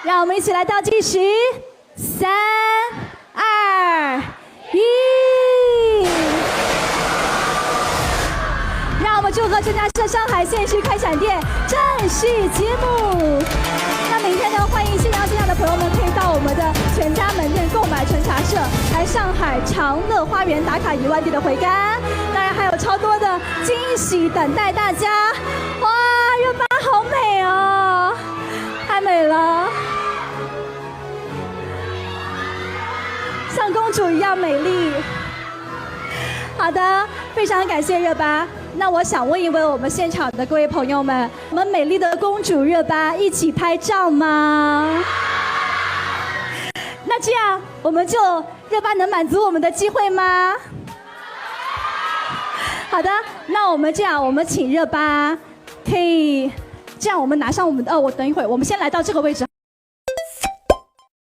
让我们一起来倒计时，3、2、1。让我们祝贺全家社上海县区快闪店正式揭幕。那明天呢，欢迎信阳线下的朋友们可以到我们的全家门店购买纯茶社，来上海长乐花园打卡1万地的回甘。当然还有超多的惊喜等待大家。哇，热巴好美哦，太美了，像公主一样美丽。好的，非常感谢热巴。那我想问一问我们现场的各位朋友们，我们美丽的公主热巴一起拍照吗？那这样我们就热巴能满足我们的机会吗？好的，那我们这样，我们请热巴可以这样，我们拿上我们的我等一会儿，我们先来到这个位置。